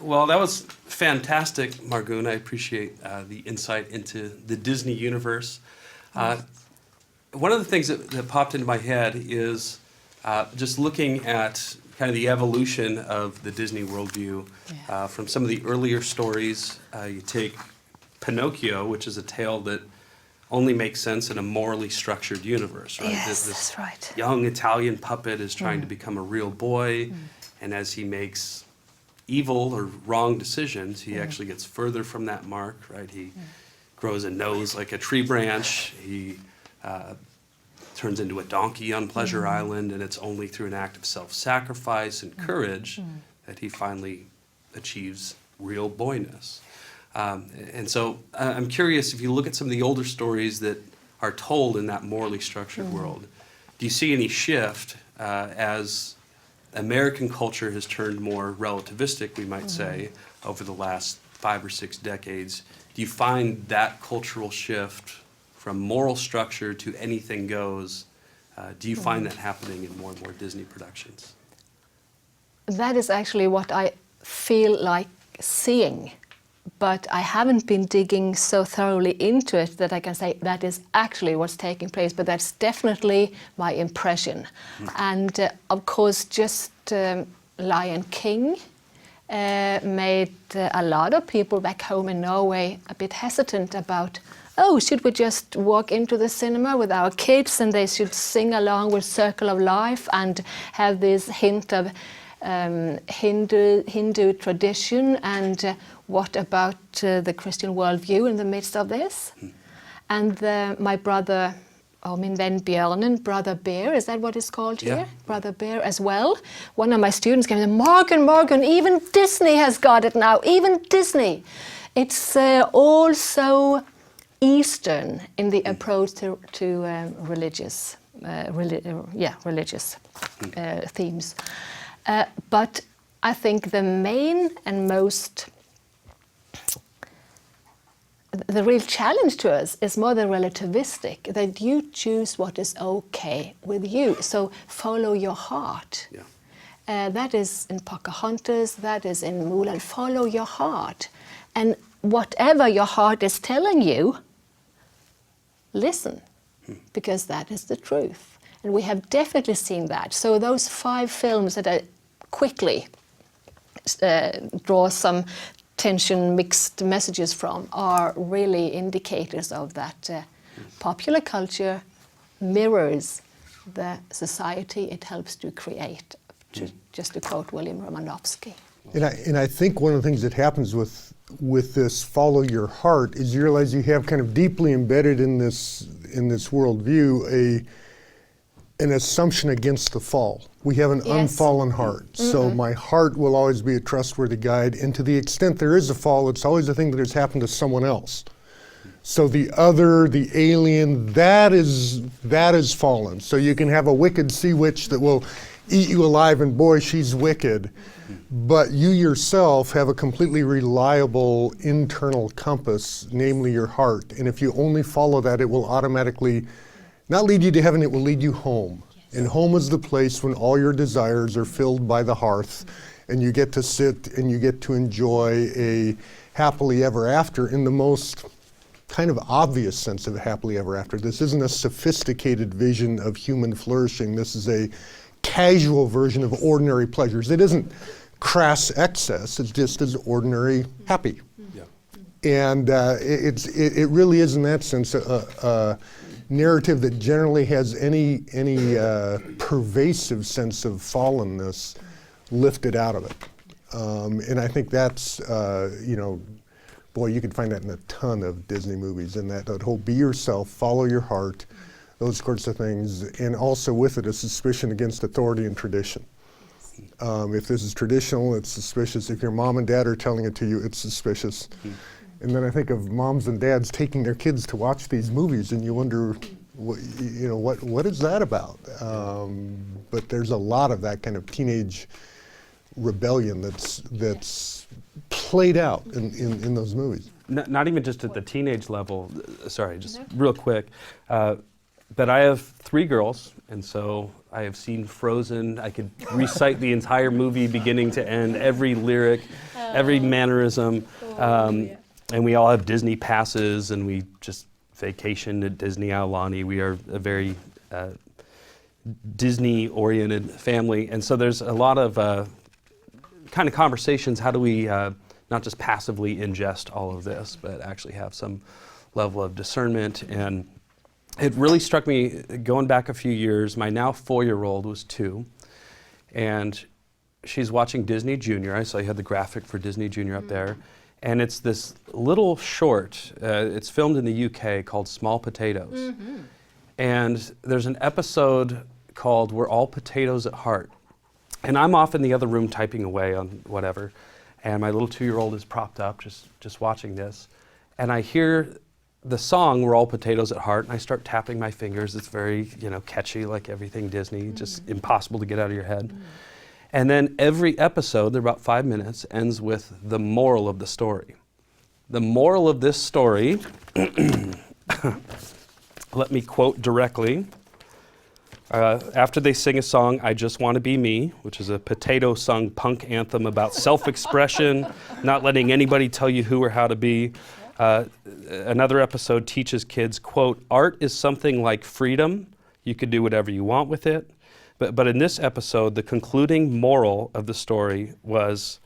Well, that was fantastic, Margunn. I appreciate the insight into the Disney universe. One of the things that popped into my head is just looking at kind of the evolution of the Disney worldview from some of the earlier stories. You take Pinocchio, which is a tale that only makes sense in a morally structured universe, right? Yes, this that's right. young Italian puppet is trying to become a real boy, and as he makes evil or wrong decisions, he actually gets further from that mark, right? He grows a nose like a tree branch. He turns into a donkey on Pleasure Island, and it's only through an act of self-sacrifice and courage that he finally achieves real boyness. And so I'm curious, if you look at some of the older stories that are told in that morally structured world, do you see any shift as American culture has turned more relativistic, we might say, over the last 5 or 6 decades? Do you find that cultural shift from moral structure to anything goes? Do you find that happening in more and more Disney productions? That is actually what I feel like seeing. But I haven't been digging so thoroughly into it that I can say that is actually what's taking place, but that's definitely my impression. And of course, just Lion King made a lot of people back home in Norway a bit hesitant about, oh, should we just walk into the cinema with our kids and they should sing along with Circle of Life and have this hint of Hindu tradition, and what about the Christian worldview in the midst of this? And my brother, min vän Björnen, Brother Bear, is that what it's called here? Brother Bear as well. One of my students came and said, Margunn, even Disney has got it now, even Disney. It's all so Eastern in the approach to religious themes. But I think the main and the real challenge to us is more the relativistic, that you choose what is okay with you. So follow your heart. That is in Pocahontas, that is in Mulan. Follow your heart. And whatever your heart is telling you, listen, because that is the truth. And we have definitely seen that. So those 5 films that I quickly draw some tension, mixed messages from, are really indicators of that popular culture mirrors the society it helps to create, just to quote William Romanowski. And I think one of the things that happens with this follow your heart is you realize you have kind of deeply embedded in this worldview an assumption against the fall. We have an unfallen heart. So my heart will always be a trustworthy guide, and to the extent there is a fall, it's always a thing that has happened to someone else. So the other, the alien, that is fallen. So you can have a wicked sea witch that will eat you alive, and boy, she's wicked. But you yourself have a completely reliable internal compass, namely your heart. And if you only follow that, it will automatically not lead you to heaven, it will lead you home. And home is the place when all your desires are filled by the hearth, and you get to sit and you get to enjoy a happily ever after in the most kind of obvious sense of happily ever after. This isn't a sophisticated vision of human flourishing. This is a casual version of ordinary pleasures. It isn't crass excess, it's just as ordinary happy. And it really is in that sense a narrative that generally has any pervasive sense of fallenness lifted out of it. And I think that's, boy, you can find that in a ton of Disney movies, and that whole be yourself, follow your heart, those sorts of things, and also with it a suspicion against authority and tradition. If this is traditional, it's suspicious. If your mom and dad are telling it to you, it's suspicious. And then I think of moms and dads taking their kids to watch these movies, and you wonder, what is that about? But there's a lot of that kind of teenage rebellion that's played out in those movies. Not even just at the teenage level. Sorry, just real quick. but I have 3 girls, and so I have seen Frozen. I could recite the entire movie beginning to end, every lyric, every mannerism. And we all have Disney passes, and we just vacation at Disney Aulani. We are a very Disney-oriented family, and so there's a lot of kind of conversations. How do we not just passively ingest all of this, but actually have some level of discernment? And it really struck me, going back a few years, my now 4-year-old was 2, and she's watching Disney Junior. I saw you had the graphic for Disney Junior up there. And it's this little short, it's filmed in the UK, called Small Potatoes. And there's an episode called We're All Potatoes at Heart. And I'm off in the other room typing away on whatever, and my little 2-year-old is propped up just watching this. And I hear the song We're All Potatoes at Heart, and I start tapping my fingers. It's very, catchy, like everything Disney, just impossible to get out of your head. And then every episode, they're about 5 minutes, ends with the moral of the story. The moral of this story, let me quote directly. After they sing a song, I Just Want to Be Me, which is a potato-sung punk anthem about self-expression, not letting anybody tell you who or how to be. Another episode teaches kids, quote, art is something like freedom. You can do whatever you want with it. But in this episode, the concluding moral of the story was,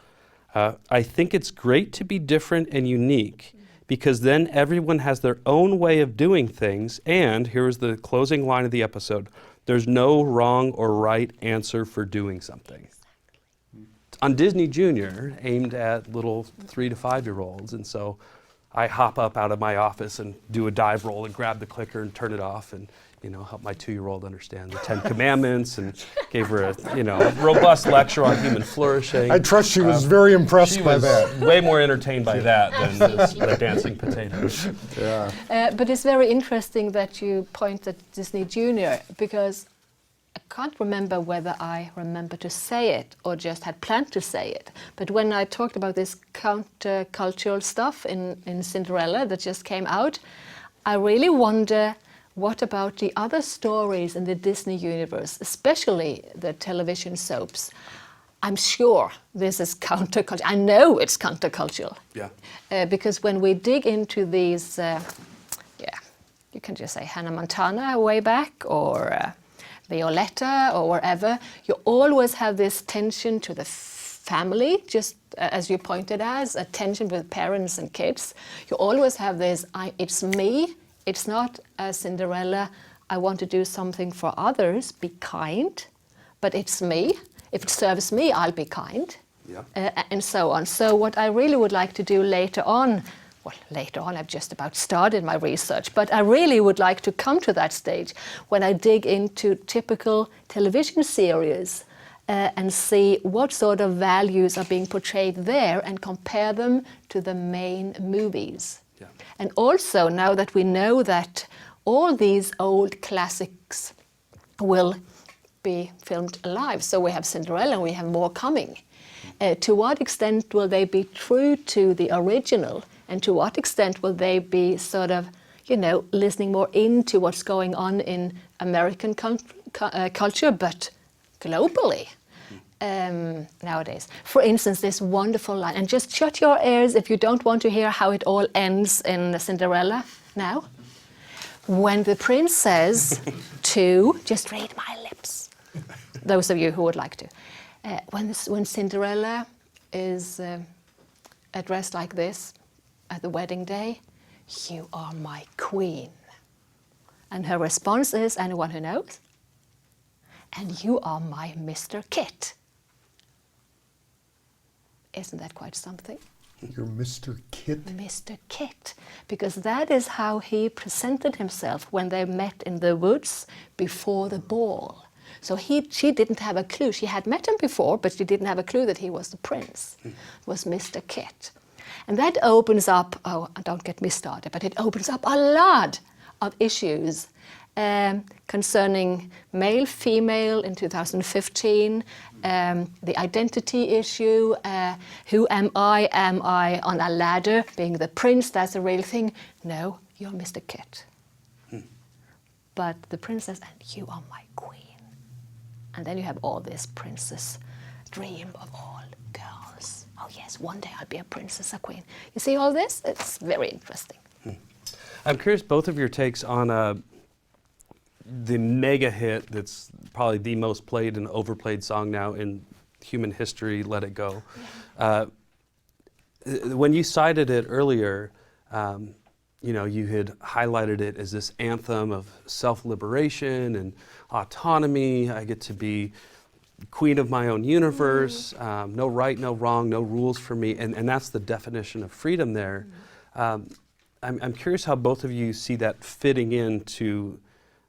I think it's great to be different and unique, because then everyone has their own way of doing things, and here's the closing line of the episode, there's no wrong or right answer for doing something. On Disney Junior, aimed at little 3 to 5-year-olds, and so I hop up out of my office and do a dive roll and grab the clicker and turn it off and help my 2-year-old understand the 10 Commandments, and gave her a robust lecture on human flourishing. I trust she was very impressed by that. She was way more entertained by that than the dancing potatoes. Yeah. But it's very interesting that you point at Disney Junior, because I can't remember whether I remember to say it or just had planned to say it. But when I talked about this countercultural stuff in Cinderella that just came out, I really wonder, what about the other stories in the Disney universe, especially the television soaps? I'm sure this is countercultural. I know it's countercultural. Yeah. Because when we dig into these, you can just say Hannah Montana way back, or Violetta, or wherever, you always have this tension to the family, just as you pointed as, a tension with parents and kids. You always have this, it's me. It's not Cinderella, I want to do something for others, be kind, but it's me. If it serves me, I'll be kind, and so on. So what I really would like to do later on, I've just about started my research, but I really would like to come to that stage when I dig into typical television series and see what sort of values are being portrayed there and compare them to the main movies. Yeah. And also, now that we know that all these old classics will be filmed alive, so we have Cinderella and we have more coming, to what extent will they be true to the original, and to what extent will they be sort of, listening more into what's going on in American culture, but globally? Nowadays. For instance, this wonderful line, and just shut your ears if you don't want to hear how it all ends in Cinderella now. When the prince says to, just read my lips, those of you who would like to, when Cinderella is addressed like this at the wedding day, you are my queen. And her response is, anyone who knows? And you are my Mr. Kit. Isn't that quite something? You're Mr. Kit? Mr. Kit, because that is how he presented himself when they met in the woods before the ball. So she didn't have a clue. She had met him before, but she didn't have a clue that he was the prince. It was Mr. Kit. And that opens up, don't get me started, but it opens up a lot of issues concerning male, female in 2015, the identity issue, who am I? Am I on a ladder being the prince? That's a real thing. No, you're Mr. Kit. but the princess, and you are my queen. And then you have all this princess dream of all girls. Oh yes, one day I'll be a princess, a queen. You see all this? It's very interesting. I'm curious, both of your takes on the mega hit that's probably the most played and overplayed song now in human history, Let It Go. When you cited it earlier, you had highlighted it as this anthem of self-liberation and autonomy. I get to be queen of my own universe, no right, no wrong, no rules for me, and that's the definition of freedom there. I'm curious how both of you see that fitting into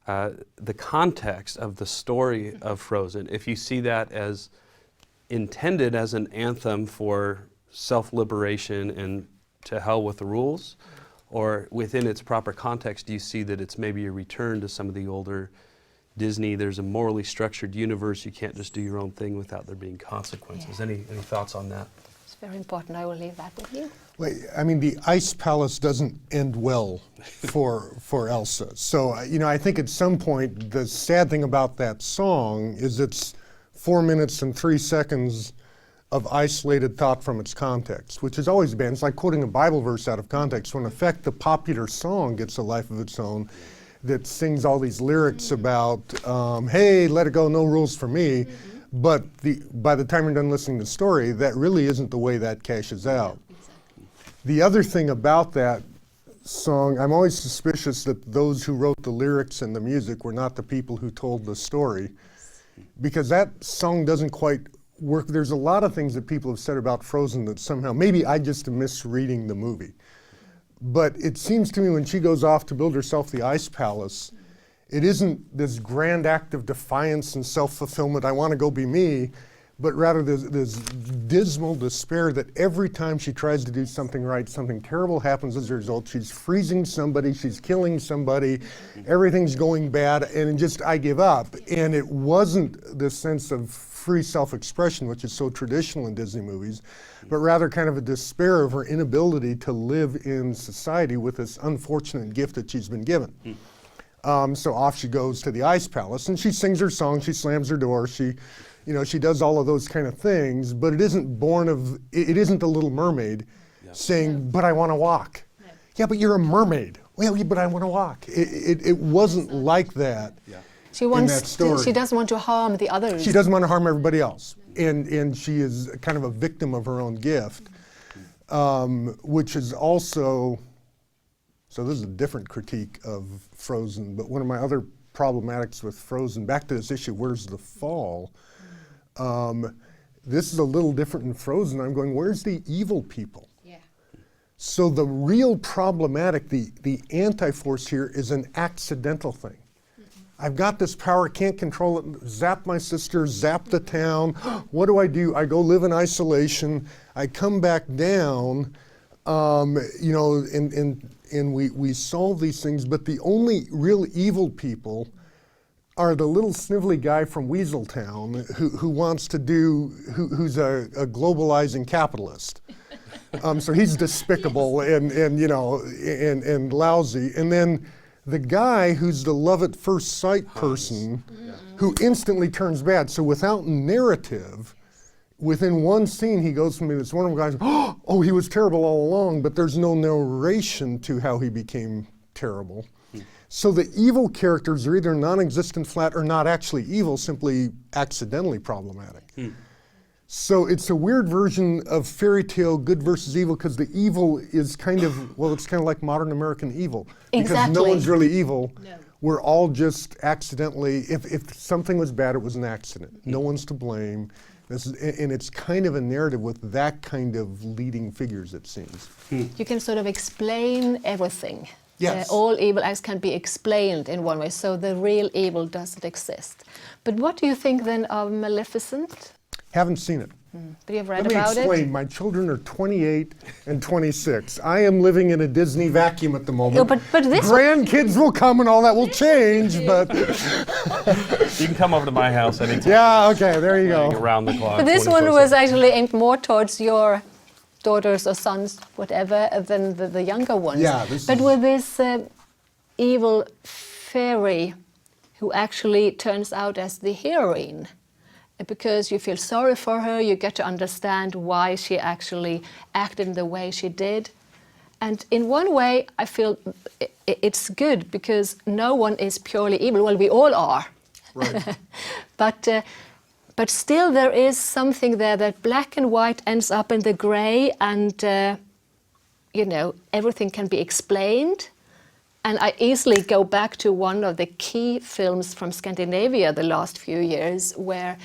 the context of the story of Frozen. If you see that as intended as an anthem for self-liberation and to hell with the rules, or within its proper context, do you see that it's maybe a return to some of the older Disney, there's a morally structured universe, you can't just do your own thing without there being consequences? Any thoughts on that? It's very important. I will leave that with you. Wait, I mean, the Ice Palace doesn't end well for Elsa. So, I think at some point, the sad thing about that song is it's 4 minutes and 3 seconds of isolated thought from its context, which has always been. It's like quoting a Bible verse out of context. So in effect, the popular song gets a life of its own that sings all these lyrics about, hey, let it go, no rules for me. But by the time you're done listening to the story, that really isn't the way that cashes out. The other thing about that song, I'm always suspicious that those who wrote the lyrics and the music were not the people who told the story, because that song doesn't quite work. There's a lot of things that people have said about Frozen that somehow, maybe I just am misreading the movie. But it seems to me when she goes off to build herself the Ice Palace, it isn't this grand act of defiance and self-fulfillment, I want to go be me, but rather this dismal despair that every time she tries to do something right, something terrible happens as a result. She's freezing somebody, she's killing somebody, everything's going bad, and just, I give up. And it wasn't this sense of free self-expression, which is so traditional in Disney movies, but rather kind of a despair of her inability to live in society with this unfortunate gift that she's been given. So off she goes to the Ice Palace, and she sings her song, she slams her door, she does all of those kind of things, but it isn't born of, it isn't the Little Mermaid saying, but I want to walk. Yeah, but you're a mermaid. Well, yeah, but I want to walk. It wasn't like that. She doesn't want to harm the others. She doesn't want to harm everybody else. And she is kind of a victim of her own gift, which is also, so this is a different critique of Frozen, but one of my other problematics with Frozen, back to this issue, where's the fall? This is a little different in Frozen. I'm going, where's the evil people? Yeah. So the real problematic, the anti-force here is an accidental thing. I've got this power, can't control it, zap my sister, zap the town. What do? I go live in isolation. I come back down, and we solve these things, but the only real evil people are the little snivelly guy from Weaseltown who wants to who's a globalizing capitalist. So he's despicable and lousy. And then the guy who's the love at first sight person who instantly turns bad. So without narrative, within one scene, he goes from this wonderful guy, oh, he was terrible all along, but there's no narration to how he became terrible. So the evil characters are either non-existent, flat, or not actually evil, simply accidentally problematic. So it's a weird version of fairy tale good versus evil, because the evil is kind of, well, it's kind of like modern American evil. Because no one's really evil. No. We're all just accidentally, if something was bad, it was an accident. No one's to blame. And it's kind of a narrative with that kind of leading figures, it seems. You can sort of explain everything. Yes. All evil acts can be explained in one way, so the real evil doesn't exist. But what do you think then of Maleficent? Haven't seen it. But you've read about it? Let me explain. My children are 28 and 26. I am living in a Disney vacuum at the moment. No, but this grandkids will come and all that will change, but you can come over to my house anytime. Yeah, okay, there you go. Around the clock. But this one was actually aimed more towards your daughters or sons, whatever, than the younger ones. Yeah, but with this evil fairy who actually turns out as the heroine, because you feel sorry for her, you get to understand why she actually acted in the way she did. And in one way, I feel it's good, because no one is purely evil. Well, we all are. Right. But still there is something there that black and white ends up in the grey, and everything can be explained. And I easily go back to one of the key films from Scandinavia the last few years, where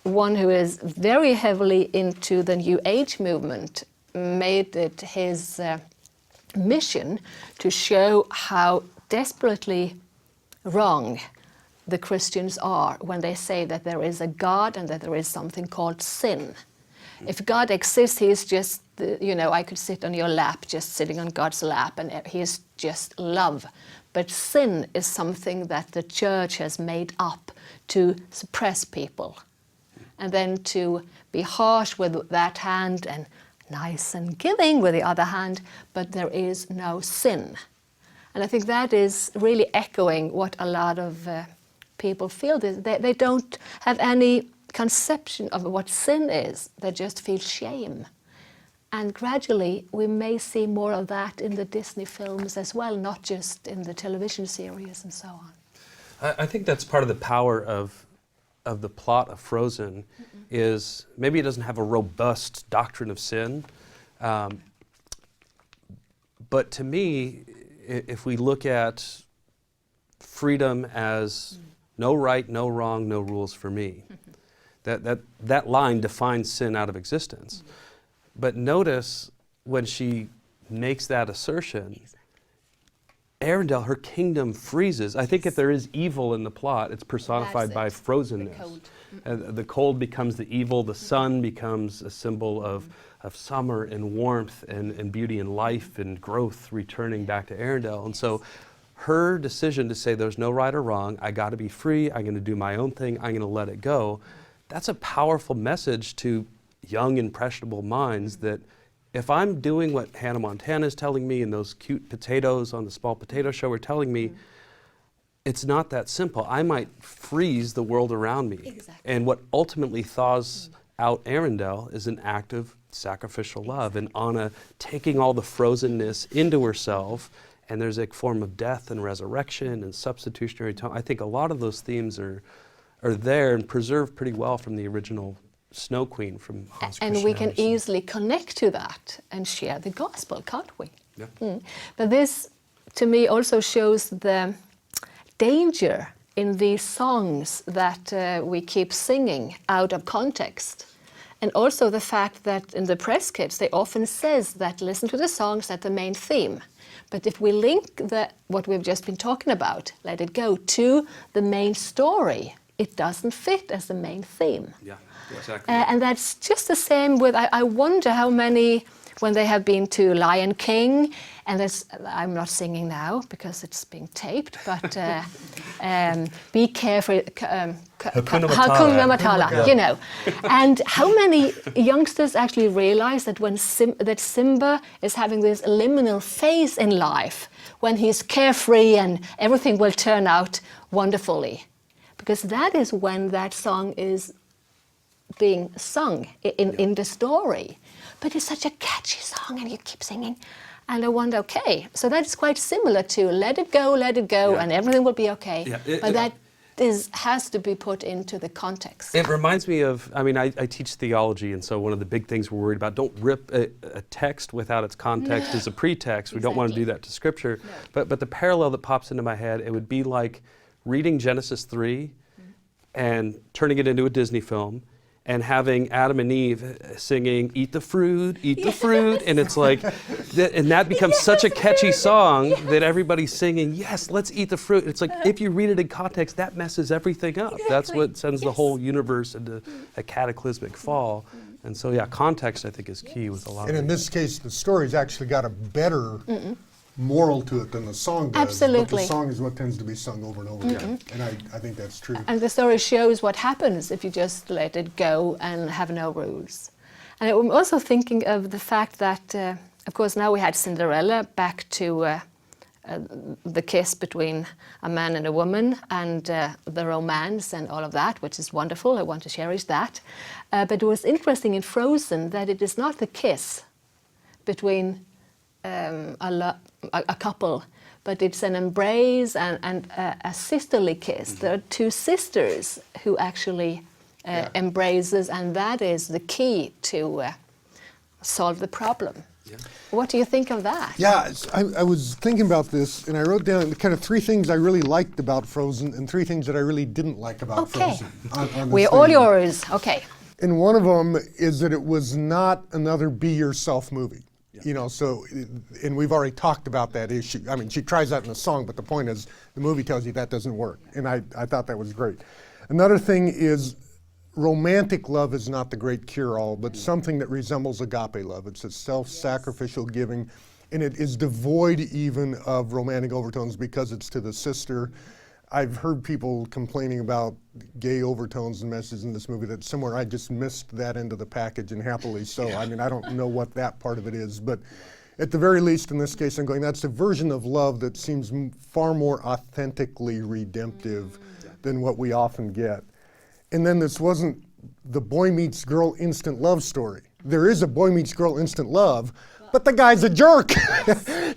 one who is very heavily into the New Age movement made it his mission to show how desperately wrong the Christians are when they say that there is a God and that there is something called sin. If God exists, he is just, I could sit on your lap, just sitting on God's lap, and he is just love. But sin is something that the church has made up to suppress people, and then to be harsh with that hand and nice and giving with the other hand, but there is no sin. And I think that is really echoing what a lot of people feel. They don't have any conception of what sin is. They just feel shame. And gradually we may see more of that in the Disney films as well, not just in the television series and so on. I think that's part of the power of the plot of Frozen, is maybe it doesn't have a robust doctrine of sin, but to me, if we look at freedom as no right, no wrong, no rules for me, that line defines sin out of existence. But notice when she makes that assertion, Arendelle, her kingdom freezes. I think if there is evil in the plot, it's personified by frozenness. The cold becomes the evil, the sun becomes a symbol of summer and warmth and beauty and life and growth returning back to Arendelle. And so her decision to say there's no right or wrong, I got to be free, I'm going to do my own thing, I'm going to let it go, that's a powerful message to young, impressionable minds, that if I'm doing what Hannah Montana is telling me and those cute potatoes on the Small Potato Show are telling me, it's not that simple. I might freeze the world around me. Exactly. And what ultimately thaws out Arendelle is an act of sacrificial love, and Anna taking all the frozenness into herself, and there's a form of death and resurrection and substitutionary atonement. I think a lot of those themes are there and preserved pretty well from the original Snow Queen from Hans And Christian we can Andersen. easily connect to that and share the gospel, can't we? Yeah. But this, to me, also shows the danger in these songs that we keep singing out of context. And also the fact that in the press kits, they often says that listen to the songs, that's the main theme. But if we link what we've just been talking about, Let It Go, to the main story, it doesn't fit as the main theme. Yeah, exactly. And that's just the same with, I wonder how many, when they have been to Lion King, and I'm not singing now because it's being taped, but be careful, Hakuna Matata, And how many youngsters actually realize that when that Simba is having this liminal phase in life, when he's carefree and everything will turn out wonderfully? Because that is when that song is being sung in the story. But it's such a catchy song and you keep singing. And I wonder, okay, so that's quite similar to let it go, and everything will be okay. Yeah, but that has to be put into the context. It reminds me of, I teach theology, and so one of the big things we're worried about, don't rip a text without its context as a pretext. We don't want to do that to Scripture. No. But the parallel that pops into my head, it would be like reading Genesis 3 and turning it into a Disney film, and having Adam and Eve singing, eat the fruit, and it's like, and that becomes such a catchy song that everybody's singing, yes, let's eat the fruit. It's like, if you read it in context, that messes everything up. Exactly. That's what sends the whole universe into a cataclysmic fall. And so, yeah, context, I think, is key with a lot of it. And in this case, the story's actually got a better moral to it than the song does. Absolutely. But the song is what tends to be sung over and over again. And I think that's true. And the story shows what happens if you just let it go and have no rules. And I'm also thinking of the fact that, of course, now we had Cinderella back to the kiss between a man and a woman, and the romance and all of that, which is wonderful. I want to cherish that. But it was interesting in Frozen that it is not the kiss between a couple, but it's an embrace and a sisterly kiss. There are two sisters who actually embraces, and that is the key to solve the problem. Yeah. What do you think of that? Yeah, I was thinking about this, and I wrote down kind of 3 things I really liked about Frozen and 3 things that I really didn't like about Frozen. On We're all yours. Okay. And one of them is that it was not another be yourself movie. Yeah. You know, so, and we've already talked about that issue. I mean, she tries that in the song, but the point is the movie tells you that doesn't work. And I thought that was great. Another thing is romantic love is not the great cure-all, but something that resembles agape love. It's a self-sacrificial giving, and it is devoid even of romantic overtones because it's to the sister. I've heard people complaining about gay overtones and messages in this movie that somewhere I just missed that into the package, and happily so. I mean, I don't know what that part of it is, but at the very least in this case I'm going, that's a version of love that seems far more authentically redemptive than what we often get. And then this wasn't the boy meets girl instant love story. There is a boy meets girl instant love, but the guy's a jerk.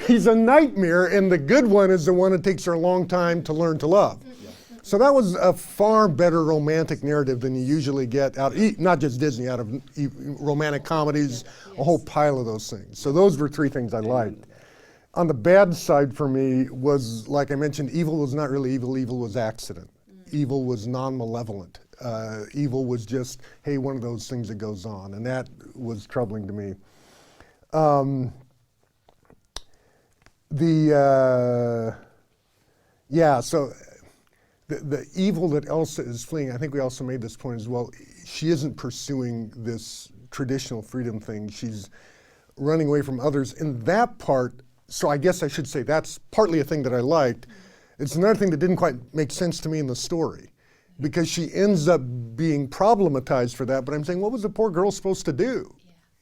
He's a nightmare, and the good one is the one that takes her a long time to learn to love. So that was a far better romantic narrative than you usually get out, not just Disney, out of romantic comedies, a whole pile of those things. So those were 3 things I liked. On the bad side for me was, like I mentioned, evil was not really evil, evil was accident. Evil was non-malevolent. Evil was just, hey, one of those things that goes on, and that was troubling to me. So the evil that Elsa is fleeing, I think we also made this point as well, she isn't pursuing this traditional freedom thing. She's running away from others. And that part, so I guess I should say that's partly a thing that I liked. It's another thing that didn't quite make sense to me in the story, because she ends up being problematized for that, but I'm saying, what was the poor girl supposed to do?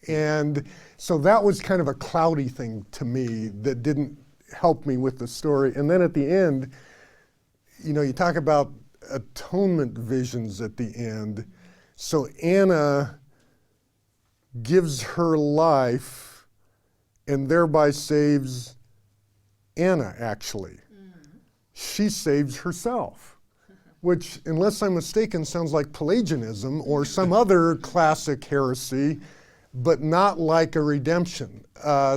Yeah. And so that was kind of a cloudy thing to me that didn't help me with the story. And then at the end, you know, you talk about atonement visions at the end. So Anna gives her life and thereby saves Anna, actually. She saves herself, which, unless I'm mistaken, sounds like Pelagianism or some other classic heresy, but not like a redemption.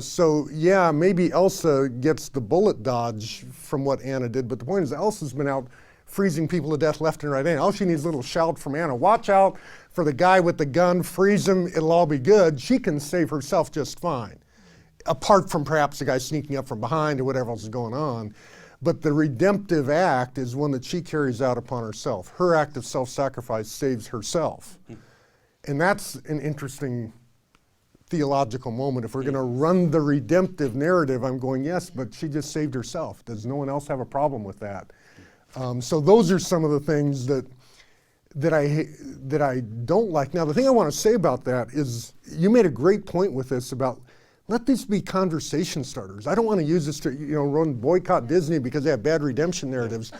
So yeah, maybe Elsa gets the bullet dodge from what Anna did, but the point is Elsa's been out freezing people to death left and right. And all she needs is a little shout from Anna, watch out for the guy with the gun, freeze him, it'll all be good. She can save herself just fine, apart from perhaps the guy sneaking up from behind or whatever else is going on. But the redemptive act is one that she carries out upon herself. Her act of self-sacrifice saves herself. And that's an interesting theological moment. If we're going to run the redemptive narrative, I'm going, yes, but she just saved herself. Does no one else have a problem with that? So those are some of the things that I don't like. Now, the thing I want to say about that is you made a great point with this about let these be conversation starters. I don't want to use this to, run boycott Disney because they have bad redemption narratives.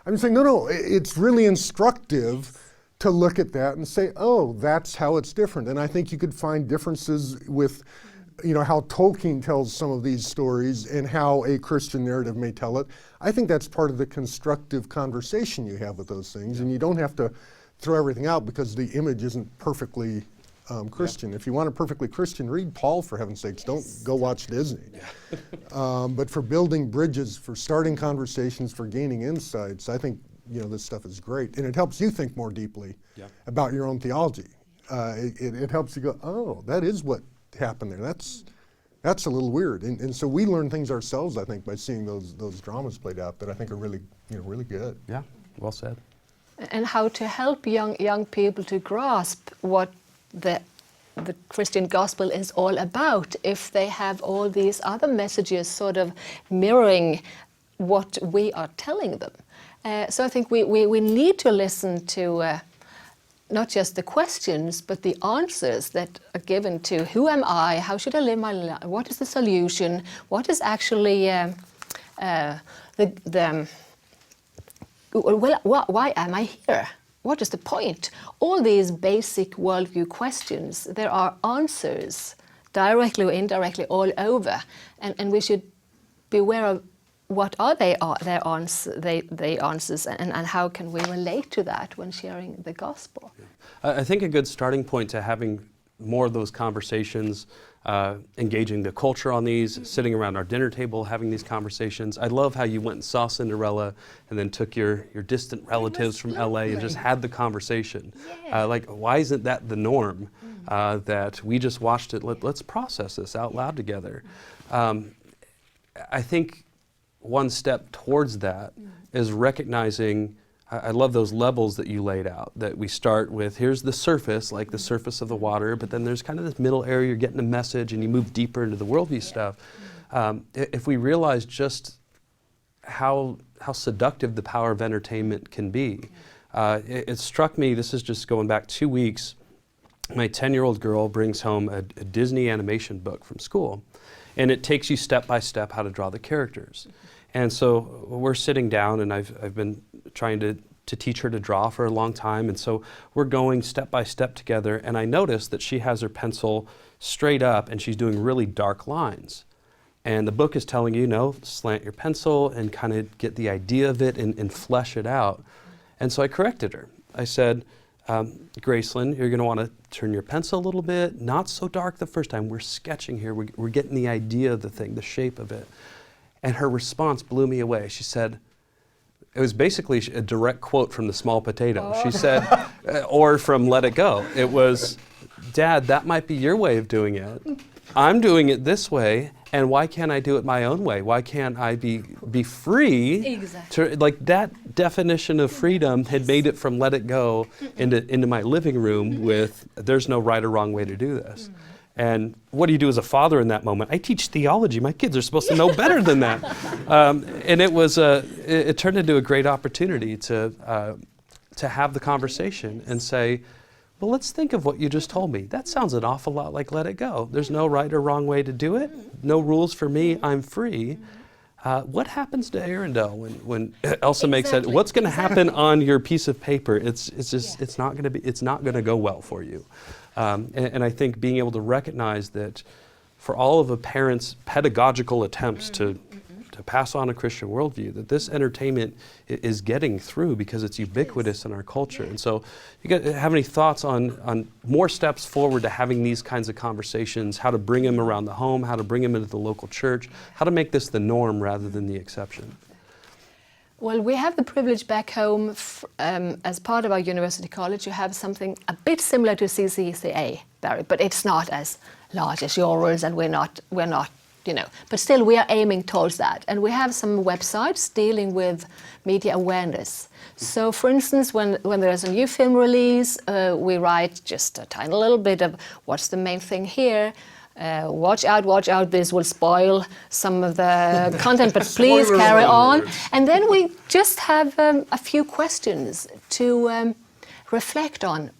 I'm saying, no, it's really instructive to look at that and say, oh, that's how it's different. And I think you could find differences with, how Tolkien tells some of these stories and how a Christian narrative may tell it. I think that's part of the constructive conversation you have with those things, and you don't have to throw everything out because the image isn't perfectly Christian. Yeah. If you want a perfectly Christian, read Paul, for heaven's sakes. Yes. Don't go watch Disney. Yeah. But for building bridges, for starting conversations, for gaining insights, I think this stuff is great. And it helps you think more deeply about your own theology. It helps you go, oh, that is what happened there. That's a little weird. And so we learn things ourselves, I think, by seeing those dramas played out that I think are really, really good. Yeah, well said. And how to help young people to grasp what the Christian gospel is all about if they have all these other messages sort of mirroring what we are telling them. So I think we need to listen to not just the questions, but the answers that are given to who am I, how should I live my life, what is the solution, what is actually Why am I here? What is the point? All these basic worldview questions, there are answers, directly or indirectly, all over, and we should be aware of what are their answers, and how can we relate to that when sharing the gospel. I think a good starting point to having more of those conversations, engaging the culture on these, sitting around our dinner table, having these conversations. I love how you went and saw Cinderella and then took your distant relatives from LA and just had the conversation. Yeah. Like, why isn't that the norm? That we just watched it, let's process this out loud together. I think one step towards that is recognizing, I love those levels that you laid out, that we start with, here's the surface, like the surface of the water, but then there's kind of this middle area, you're getting a message, and you move deeper into the worldview stuff. If we realize just how seductive the power of entertainment can be, it struck me, this is just going back 2 weeks, my 10-year-old girl brings home a Disney animation book from school, and it takes you step by step how to draw the characters. And so we're sitting down, and I've been trying to teach her to draw for a long time, and so we're going step by step together, and I noticed that she has her pencil straight up and she's doing really dark lines. And the book is telling you, no, slant your pencil and kind of get the idea of it and flesh it out. And so I corrected her. I said, Gracelyn, you're going to want to turn your pencil a little bit, not so dark the first time. We're sketching here. We're getting the idea of the thing, the shape of it. And her response blew me away. She said, it was basically a direct quote from The Small Potato. She said, or from Let It Go. It was, Dad, that might be your way of doing it. I'm doing it this way, and why can't I do it my own way? Why can't I be free? Exactly. Like that definition of freedom had made it from Let It Go into my living room with, there's no right or wrong way to do this. And what do you do as a father in that moment? I teach theology. My kids are supposed to know better than that. And it turned into a great opportunity to have the conversation and say, well, let's think of what you just told me. That sounds an awful lot like Let It Go. There's no right or wrong way to do it. No rules for me. I'm free. What happens to Arendelle when Elsa makes that? What's going to happen on your piece of paper? It's not going to go well for you. And I think being able to recognize that for all of a parent's pedagogical attempts to pass on a Christian worldview, that this entertainment is getting through because it's ubiquitous in our culture. And so you have any thoughts on more steps forward to having these kinds of conversations, how to bring them around the home, how to bring them into the local church, how to make this the norm rather than the exception? Well, we have the privilege back home as part of our university college to have something a bit similar to CCCA, Barry, but it's not as large as yours, and we're not, but still we are aiming towards that. And we have some websites dealing with media awareness. So, for instance, when there's a new film release, we write just a tiny little bit of what's the main thing here. Watch out, this will spoil some of the content, but please carry on. And then we just have a few questions to reflect on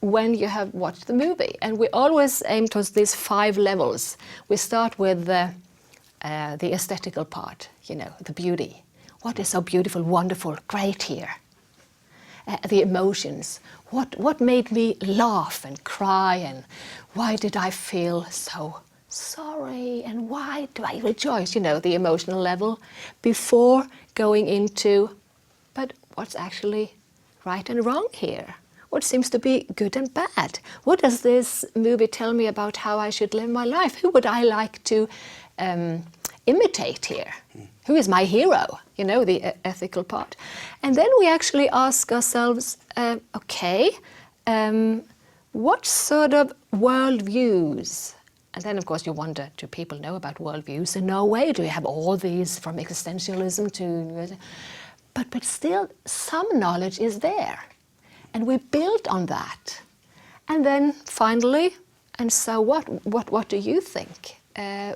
when you have watched the movie. And we always aim towards these 5 levels. We start with the aesthetical part, the beauty. What is so beautiful, wonderful, great here? The emotions. What made me laugh and cry, and why did I feel so sorry, and why do I rejoice? The emotional level before going into, but what's actually right and wrong here? What seems to be good and bad? What does this movie tell me about how I should live my life? Who would I like to imitate here? Who is my hero? The ethical part. And then we actually ask ourselves, what sort of worldviews? And then, of course, you wonder, do people know about worldviews in Norway? Do we have all these from existentialism to... But still, some knowledge is there. And we build on that. And then finally, and so what? What do you think?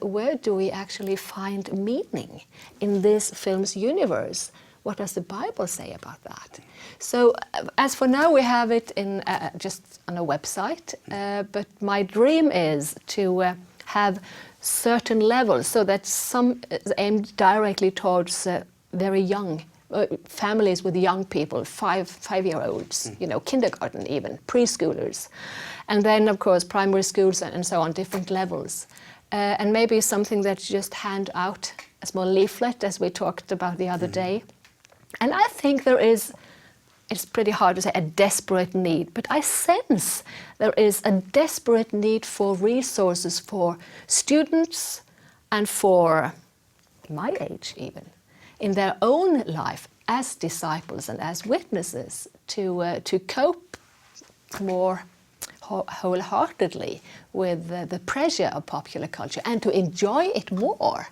Where do we actually find meaning in this film's universe? What does the Bible say about that? So, as for now, we have it in just on a website. But my dream is to have certain levels, so that some is aimed directly towards very young families with young people, five-year-olds, kindergarten even, preschoolers, and then of course primary schools and so on, different levels, and maybe something that you just hand out, a small leaflet, as we talked about the other day. And I think there is, it's pretty hard to say, a desperate need, but I sense there is a desperate need for resources for students and for my age even, in their own life as disciples and as witnesses to cope more wholeheartedly with the pressure of popular culture and to enjoy it more.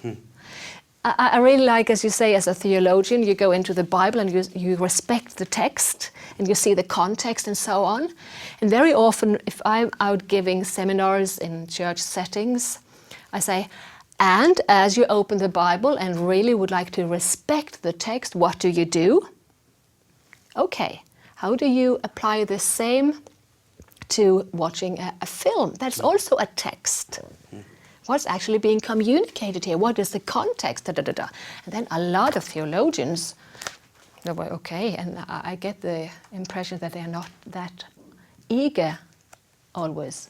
I really like, as you say, as a theologian, you go into the Bible and you respect the text and you see the context and so on. And very often, if I'm out giving seminars in church settings, I say, and as you open the Bible and really would like to respect the text, what do you do? Okay, how do you apply the same to watching a film? That's also a text. What's actually being communicated here? What is the context? And then a lot of theologians, they're like, okay, and I get the impression that they're not that eager always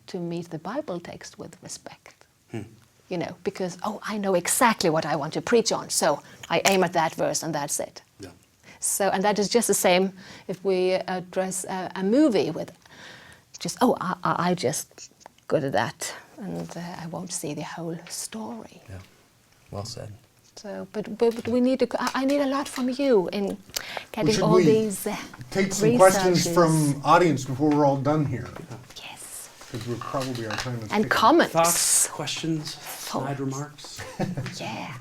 to meet the Bible text with respect. Because, I know exactly what I want to preach on, so I aim at that verse and that's it. Yeah. So, and that is just the same if we address a movie with just, I just good at that, and I won't see the whole story. Yeah, well said. So, but we need to. I need a lot from you in getting Should all we these take some questions researches. from audience before we're all done here? Yes. Because we're probably our time is And ticking. comments. Thoughts, questions, snide remarks? Yeah.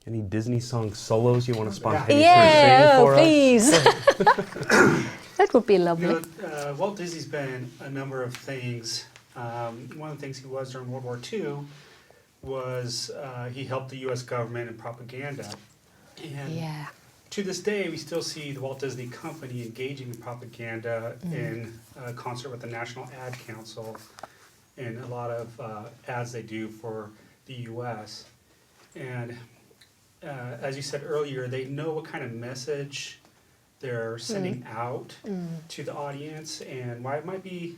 Any Disney song solos you want to spontaneously Yeah, sing for us? please. That would be lovely. Walt Disney's been a number of things. One of the things he was during World War II was he helped the U.S. government in propaganda. And Yeah. to this day, we still see the Walt Disney Company engaging in propaganda in concert with the National Ad Council in a lot of ads they do for the U.S. And as you said earlier, they know what kind of message they're sending out to the audience and why it might be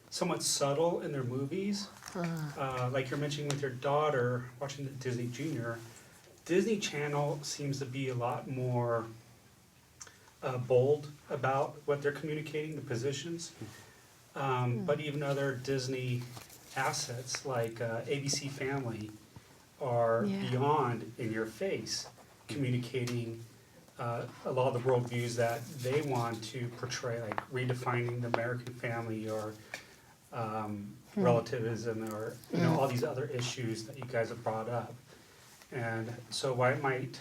somewhat subtle in their movies. Like you're mentioning with your daughter watching the Disney Junior, Disney Channel seems to be a lot more bold about what they're communicating, the positions. But even other Disney assets like ABC Family are beyond in your face, communicating a lot of the worldviews that they want to portray, like redefining the American family or relativism or all these other issues that you guys have brought up. And so why might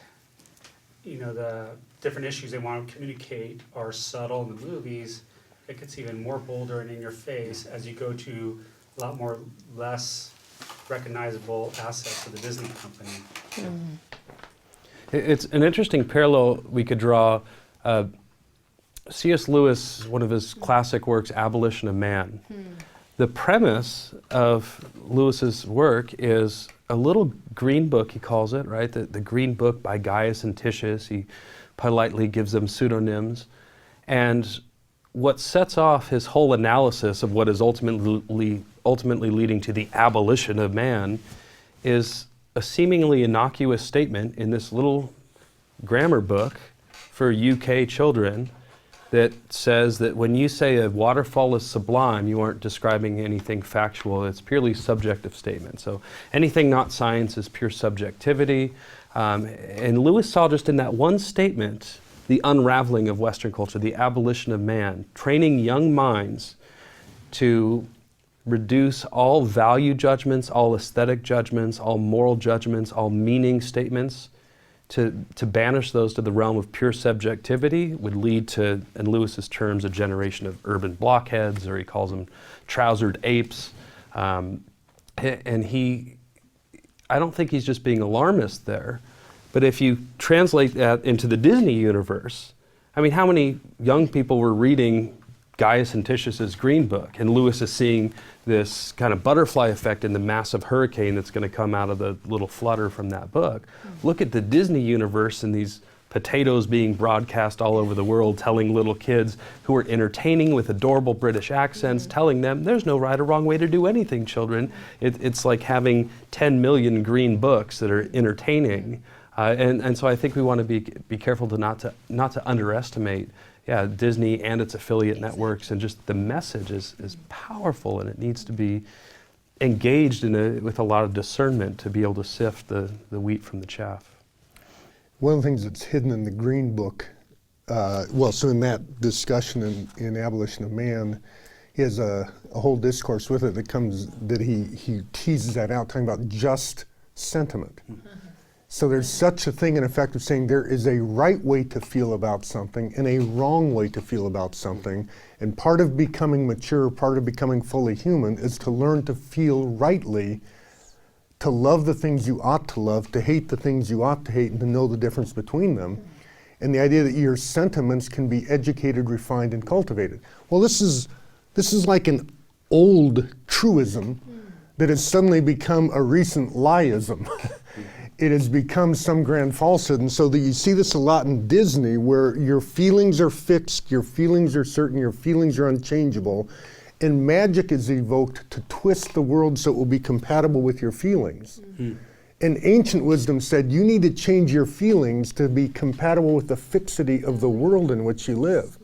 the different issues they want to communicate are subtle in the movies, it gets even more bolder and in your face as you go to a lot more less recognizable assets of the Disney company. It's an interesting parallel we could draw. C.S. Lewis, one of his classic works, Abolition of Man. The premise of Lewis's work is a little green book, he calls it, right? The green book by Gaius and Titius. He politely gives them pseudonyms. And what sets off his whole analysis of what is ultimately leading to the abolition of man is a seemingly innocuous statement in this little grammar book for UK children that says that when you say a waterfall is sublime, you aren't describing anything factual. It's purely subjective statement. So anything not science is pure subjectivity. And Lewis saw just in that one statement the unraveling of Western culture, the abolition of man, training young minds to reduce all value judgments, all aesthetic judgments, all moral judgments, all meaning statements, to banish those to the realm of pure subjectivity would lead to, in Lewis's terms, a generation of urban blockheads, or he calls them trousered apes. And I don't think he's just being alarmist there, but if you translate that into the Disney universe, I mean, how many young people were reading Gaius Anticius's Green Book, and Lewis is seeing this kind of butterfly effect in the massive hurricane that's going to come out of the little flutter from that book. Look at the Disney universe and these potatoes being broadcast all over the world, telling little kids who are entertaining with adorable British accents, telling them there's no right or wrong way to do anything, children. It's like having 10 million green books that are entertaining. And so I think we want to be careful to not to underestimate Disney and its affiliate networks, and just the message is powerful, and it needs to be engaged with a lot of discernment to be able to sift the wheat from the chaff. One of the things that's hidden in the Green Book, so in that discussion in Abolition of Man, he has a whole discourse with it that he teases that out, talking about just sentiment. So there's such a thing, in effect, of saying there is a right way to feel about something and a wrong way to feel about something. And part of becoming mature, part of becoming fully human, is to learn to feel rightly, to love the things you ought to love, to hate the things you ought to hate, and to know the difference between them. And the idea that your sentiments can be educated, refined, and cultivated. Well, this is like an old truism that has suddenly become a recent lieism. It has become some grand falsehood, and so that you see this a lot in Disney, where your feelings are fixed, your feelings are certain, your feelings are unchangeable, and magic is evoked to twist the world so it will be compatible with your feelings. And ancient wisdom said you need to change your feelings to be compatible with the fixity of the world in which you live.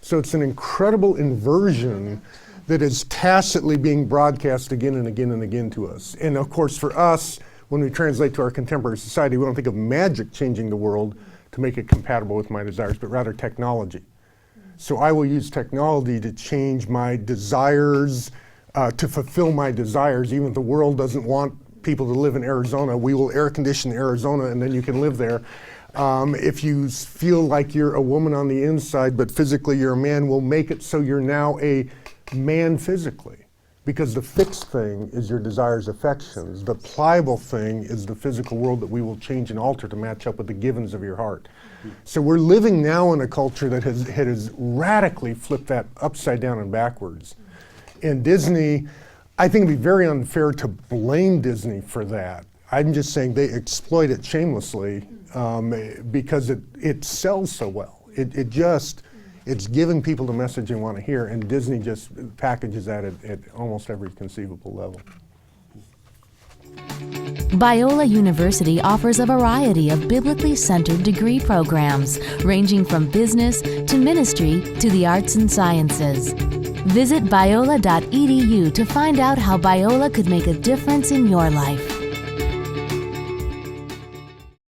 So it's an incredible inversion that is tacitly being broadcast again and again and again to us. And of course, for us, when we translate to our contemporary society, we don't think of magic changing the world to make it compatible with my desires, but rather technology. So I will use technology to change my desires, to fulfill my desires. Even if the world doesn't want people to live in Arizona, we will air condition Arizona and then you can live there. If you feel like you're a woman on the inside, but physically you're a man, we'll make it so you're now a man physically. Because the fixed thing is your desires, affections. The pliable thing is the physical world that we will change and alter to match up with the givens of your heart. So we're living now in a culture that has radically flipped that upside down and backwards. And Disney, I think it'd be very unfair to blame Disney for that. I'm just saying they exploit it shamelessly because it sells so well. It's giving people the message they want to hear, and Disney just packages that at almost every conceivable level. Biola University offers a variety of biblically centered degree programs, ranging from business to ministry to the arts and sciences. Visit biola.edu to find out how Biola could make a difference in your life.